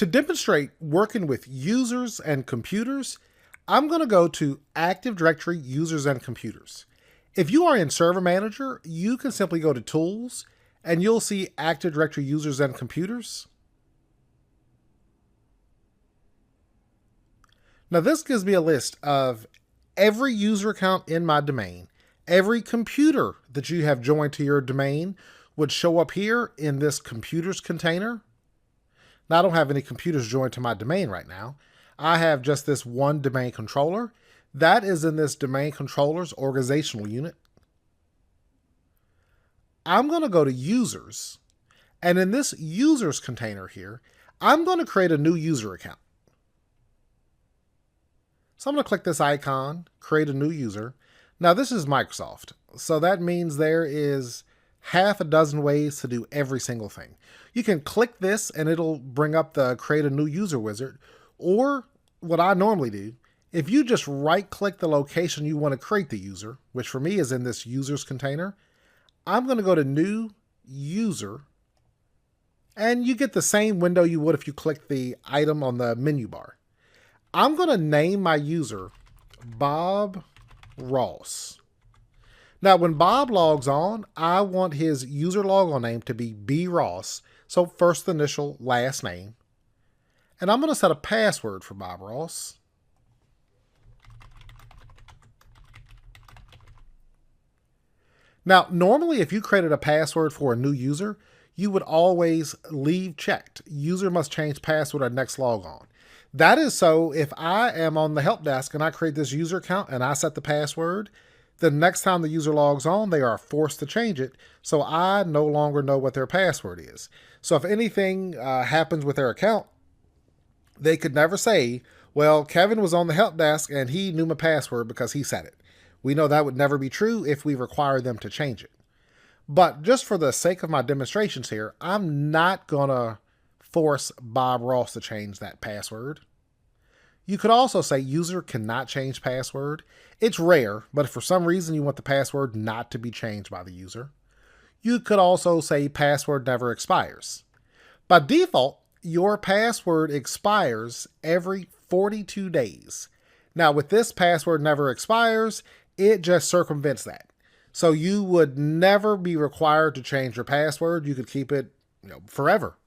To demonstrate working with users and computers, I'm going to go to Active Directory Users and Computers. If you are in Server Manager, you can simply go to Tools, and you'll see Active Directory Users and Computers. Now this gives me a list of every user account in my domain. Every computer that you have joined to your domain would show up here in this computers container. Now I don't have any computers joined to my domain right now. I have just this one domain controller. That is in this domain controllers organizational unit. I'm going to go to users, and in this users container here, I'm going to create a new user account. So I'm going to click this icon, create a new user. Now this is Microsoft, so that means there is half a dozen ways to do every single thing. You can click this and it'll bring up the create a new user wizard, or what I normally do, if you just right click the location you want to create the user, which for me is in this users container, I'm going to go to new user, and you get the same window you would if you click the item on the menu bar. I'm going to name my user Bob Ross. Now, when Bob logs on, I want his user logon name to be B Ross. So first initial, last name. And I'm going to set a password for Bob Ross. Now, normally if you created a password for a new user, you would always leave checked. User must change password at next logon. That is so if I am on the help desk and I create this user account and I set the password, the next time the user logs on, they are forced to change it, so I no longer know what their password is. So if anything happens with their account, they could never say, well, Kevin was on the help desk and he knew my password because he said it. We know that would never be true if we require them to change it. But just for the sake of my demonstrations here, I'm not going to force Bob Ross to change that password. You could also say user cannot change password. It's rare, but if for some reason you want the password not to be changed by the user. You could also say password never expires. By default, your password expires every 42 days. Now with this password never expires, it just circumvents that. So you would never be required to change your password. You could keep it, forever.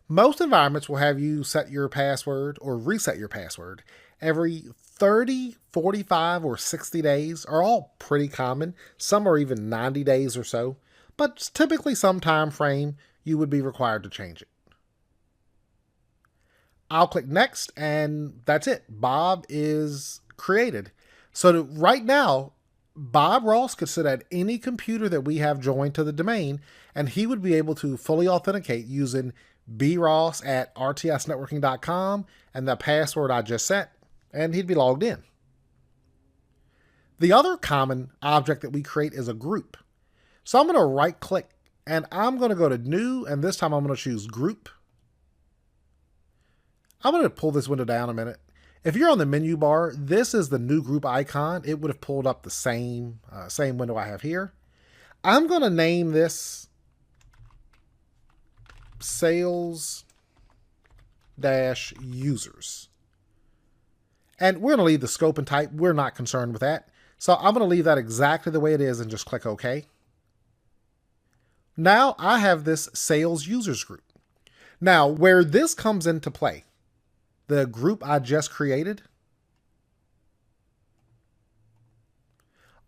Most environments will have you set your password or reset your password every 30, 45, or 60 days are all pretty common. Some are even 90 days or so, but typically some time frame you would be required to change it. I'll click next and that's it. Bob is created. So right now, Bob Ross could sit at any computer that we have joined to the domain, and he would be able to fully authenticate using bross@rtsnetworking.com and the password I just set, and he'd be logged in. The other common object that we create is a group. So I'm going to right click and I'm going to go to new, and this time I'm going to choose group. I'm going to pull this window down a minute. If you're on the menu bar, this is the new group icon. It would have pulled up the same window I have here. I'm going to name this sales-users. And we're going to leave the scope and type. We're not concerned with that. So I'm going to leave that exactly the way it is and just click OK. Now I have this sales users group. Now where this comes into play, the group I just created,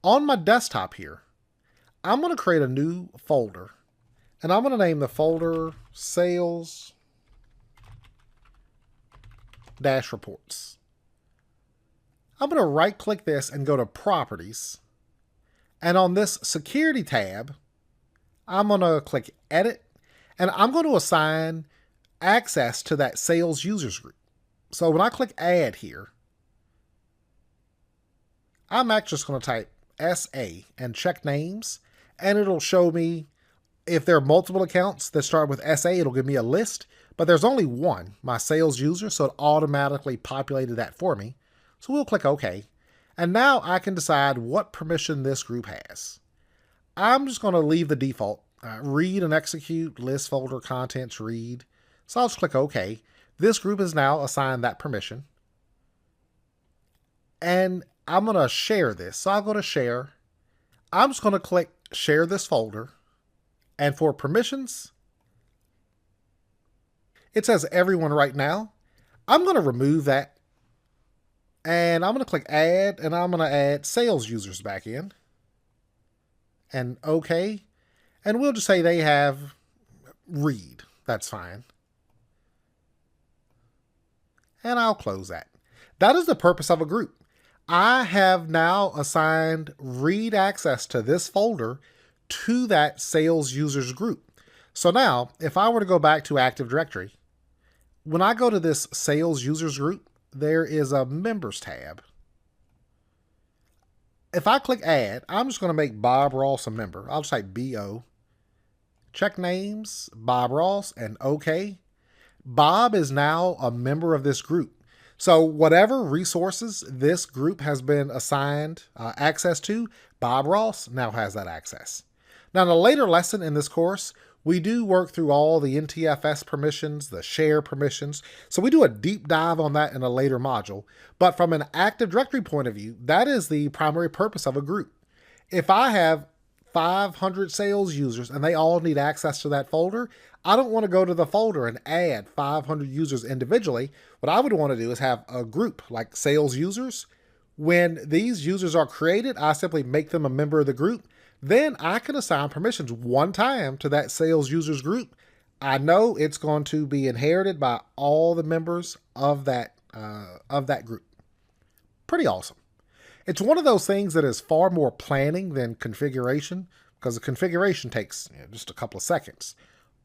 on my desktop here, I'm going to create a new folder, and I'm going to name the folder Sales-Reports. I'm going to right click this and go to Properties, and on this Security tab, I'm going to click Edit, and I'm going to assign access to that Sales Users group. So when I click Add here, I'm actually just going to type SA and check names, and it'll show me if there are multiple accounts that start with SA, it'll give me a list, but there's only one, my sales user, so it automatically populated that for me. So we'll click OK, and now I can decide what permission this group has. I'm just going to leave the default, read and execute, list folder contents, read. So I'll just click OK. This group is now assigned that permission. And I'm going to share this. So I'll go to share. I'm just going to click share this folder. And for permissions, it says everyone right now. I'm going to remove that. And I'm going to click add, and I'm going to add sales users back in. And OK. And we'll just say they have read. That's fine. And I'll close that. That is the purpose of a group. I have now assigned read access to this folder to that sales users group. So now, if I were to go back to Active Directory, when I go to this sales users group, there is a members tab. If I click add, I'm just going to make Bob Ross a member. I'll just type BO. Check names, Bob Ross, and OK. Bob is now a member of this group. So whatever resources this group has been assigned access to, Bob Ross now has that access. Now, in a later lesson in this course, we do work through all the NTFS permissions, the share permissions. So we do a deep dive on that in a later module. But from an Active Directory point of view, that is the primary purpose of a group. If I have 500 sales users and they all need access to that folder, I don't want to go to the folder and add 500 users individually. What I would want to do is have a group like sales users. When these users are created, I simply make them a member of the group. Then I can assign permissions one time to that sales users group. I know it's going to be inherited by all the members of that group. Pretty awesome. It's one of those things that is far more planning than configuration, because the configuration takes just a couple of seconds.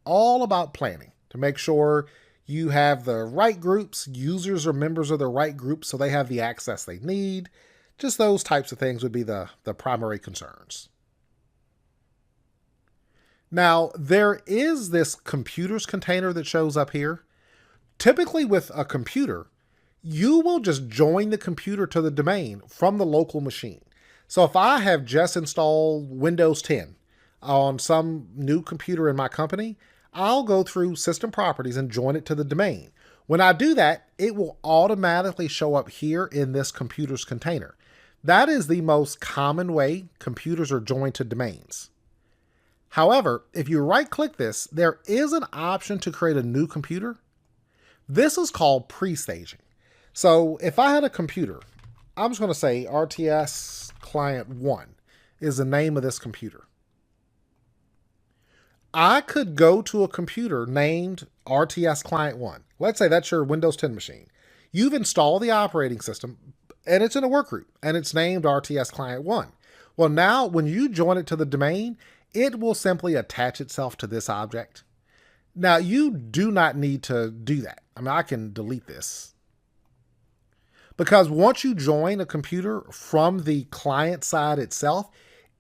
All about planning to make sure you have the right groups, users or members of the right groups so they have the access they need. Just those types of things would be the primary concerns. Now, there is this computers container that shows up here. Typically with a computer, you will just join the computer to the domain from the local machine. So if I have just installed Windows 10 on some new computer in my company, I'll go through System Properties and join it to the domain. When I do that, it will automatically show up here in this computers container. That is the most common way computers are joined to domains. However, if you right-click this, there is an option to create a new computer. This is called pre-staging. So if I had a computer, I'm just going to say RTS Client 1 is the name of this computer. I could go to a computer named RTS Client 1. Let's say that's your Windows 10 machine. You've installed the operating system, and it's in a workgroup, and it's named RTS Client 1. Well, now when you join it to the domain, it will simply attach itself to this object. Now, you do not need to do that. I mean, I can delete this. Because once you join a computer from the client side itself,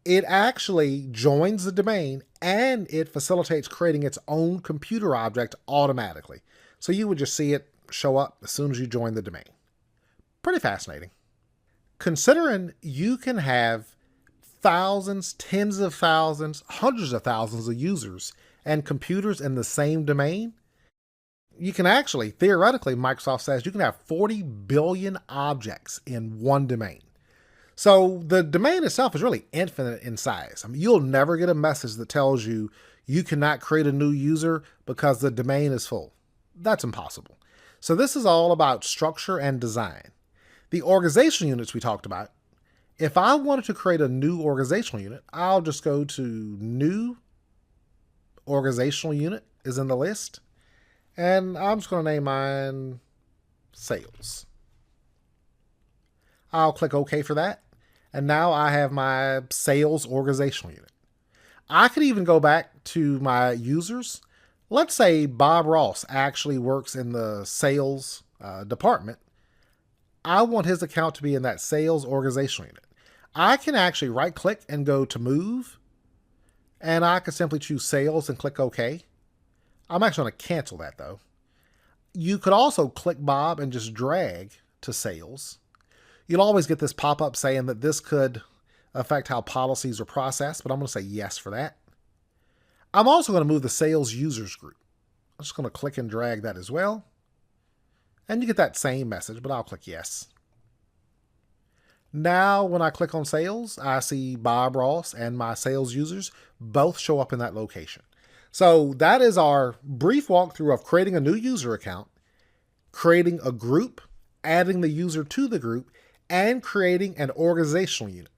it actually joins the domain and it facilitates creating its own computer object automatically. So you would just see it show up as soon as you join the domain. Pretty fascinating. Considering you can have thousands, tens of thousands, hundreds of thousands of users and computers in the same domain, you can actually, theoretically, Microsoft says you can have 40 billion objects in one domain. So the domain itself is really infinite in size. I mean, you'll never get a message that tells you you cannot create a new user because the domain is full. That's impossible. So this is all about structure and design. The organizational units we talked about, if I wanted to create a new organizational unit, I'll just go to New Organizational Unit is in the list. And I'm just going to name mine Sales. I'll click OK for that. And now I have my Sales Organizational Unit. I could even go back to my users. Let's say Bob Ross actually works in the sales department. I want his account to be in that Sales Organizational Unit. I can actually right click and go to Move. And I can simply choose Sales and click OK. I'm actually going to cancel that though. You could also click Bob and just drag to Sales. You'll always get this pop-up saying that this could affect how policies are processed, but I'm going to say yes for that. I'm also going to move the Sales Users group. I'm just going to click and drag that as well. And you get that same message, but I'll click yes. Now, when I click on sales, I see Bob Ross and my sales users both show up in that location. So that is our brief walkthrough of creating a new user account, creating a group, adding the user to the group, and creating an organizational unit.